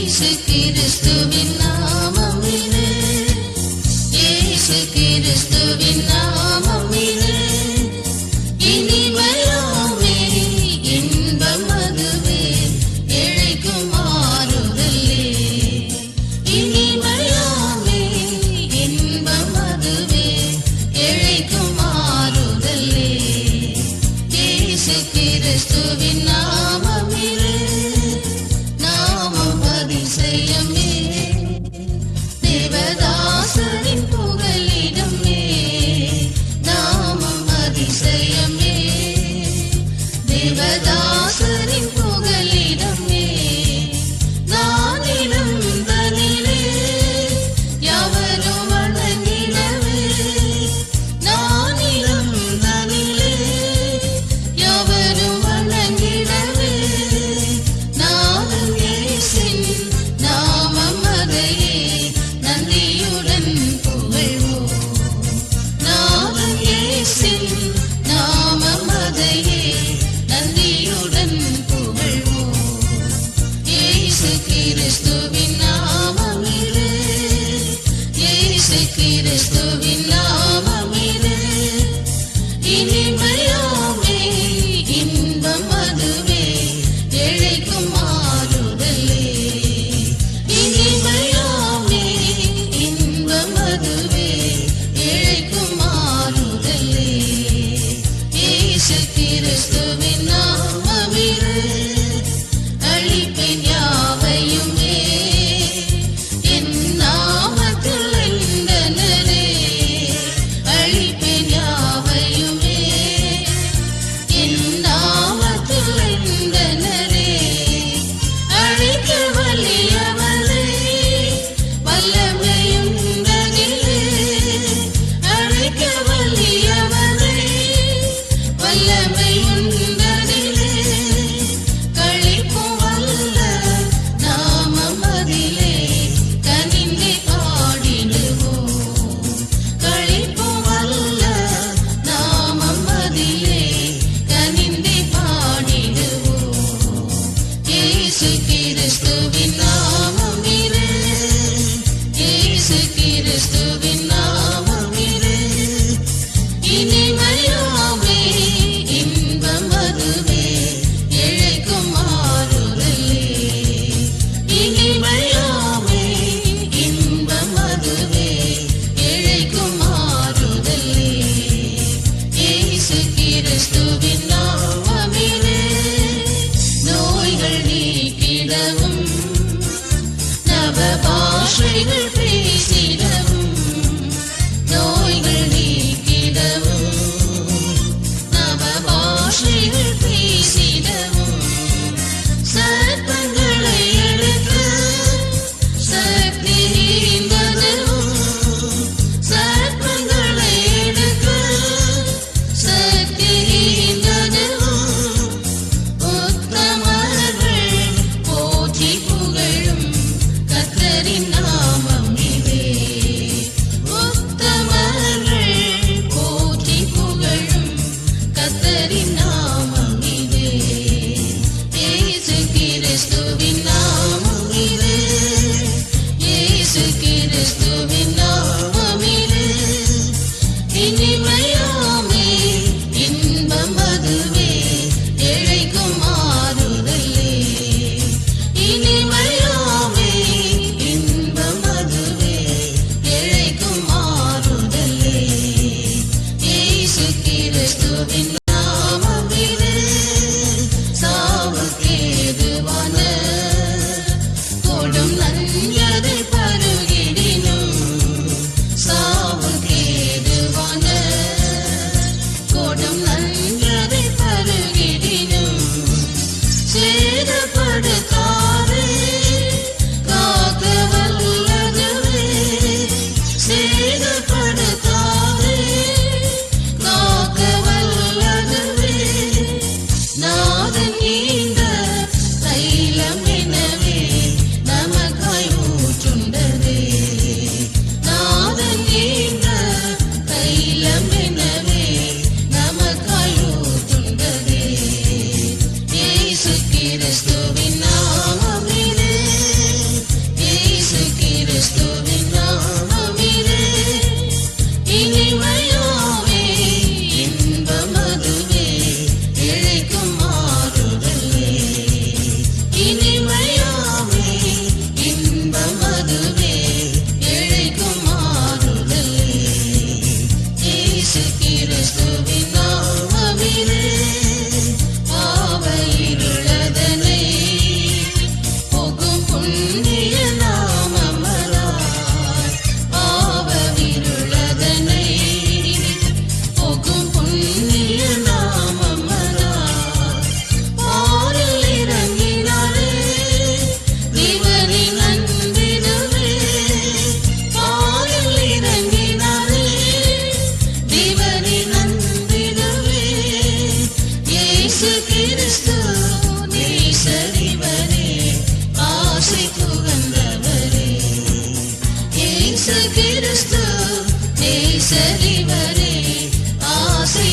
கிறிஸ்துவின் நாமமிலே, இயேசு கிறிஸ்துவின் நாமமிலே, இனிமையாமே இன்பம் அதுவே, இழைக்கும் ஆறுதலே. இனிமையாமே இன்பம் அதுவே, இழைக்கும் ஆறுதலே. இயேசு கிறிஸ்துவின் நாமமிலே, நாமம் அதிசயமே, தேவதாசரின் புகலிடமே. நாமம் அதிசயமே, தேவதாசரின் புகலிடமே. நானிலும் தனிலே யாவரும் வணங்கிடவே, நானிலும் தனிலே யாவரும் வணங்கிடவே. நாதன் இயேசுவின் நாமம் அதையே நன்றியுடன் புகழ்வோம். நாதன் இயேசுவின் நாமம் அதையே நன்றியுடன் புகழ்வோம். இயேசு கிறிஸ்துவின் நாமமிலே, இயேசு கிறிஸ்துவின் நாமமிலே, இனிமையாமே இன்பம் அதுவே, இழைக்கும் ஆறுதலே. இனிமையாமே இன்பம் அதுவே, இழைக்கும் ஆறுதலே. இயேசு கிறிஸ்துவின் நாமமிலே, அழிப்பேன் யாவையுமே என் நாமத்தில் என்றனரே. அழிப்பேன் யாவையுமே என் நாமத்தில் என்றனரே. அழிக்க வலியவரே, வல்லமையும் உண்டதிலே. அழிக்க வலியவரே, வல்லமையும் உண்டதிலே. களிப்பும் வல்ல நாமம் அதிலே, கனிந்தே பாடிடுவோம். களிப்பும் வல்ல நாமம் அதிலே, கனிந்தே பாடிடுவோம். இயேசு கிறிஸ்துவின் நாமமிலே, இயேசு கிறிஸ்துவின் நாமமிலே, இனிமையாமே இன்பம் அதுவே, இழைக்கும் ஆறுதலே. இனிமையாமே இன்பம் அதுவே, இழைக்கும் ஆறுதலே. இயேசு கிறிஸ்துவின் நாமமிலே, நோய்கள் நீக்கிடவும், நவ பாஷைகள் பேசிடவும். நோய்கள் நீக்கிடவும், நவ பாஷைகள் பேசிடவும். சர்ப்பங்களை எடுக்க சக்தி ஈந்ததுவும், சர்ப்பங்களை எடுக்க சக்தி ஈந்ததுவும். உத்தமர்கள் போற்றி புகழும் கர்த்தரின் நாமம் இதே. உத்தமர்கள் போற்றி புகழும் கர்த்தரின் நாமம் இதே. இயேசு கிறிஸ்துவின் நாமம் இதே, இயேசு கிறிஸ்துவின் நாமமிலே, இனிமையாமே இன்பம் அதுவே, இழைக்கும் ஆறுதலே. இனிமையாமே இன்பம் அதுவே, இழைக்கும் ஆறுதலே. இயேசு கிறிஸ்துவின் நாமமிலே, சாவுக்கேதுவான கொடும் நஞ்சதை பருகிடினும். சாவுக்கேதுவான கொடும் நஞ்சதை பருகிடினும். சேதப்படுத்தாதே, காக்க வல்லதுவே. சேதப்படுத்தாதே, காக்க வல்லதுவே. நாதன் ஈந்த தைலம் எனவே, நமக்காய் ஊற்றுண்டதே. நாதன் ஈந்த தைலம் எனவே, நமக்காய் ஊற்றுண்டதே. இயேசு கிறிஸ்துவின் நாமமிலே, சரிவரே ஆசை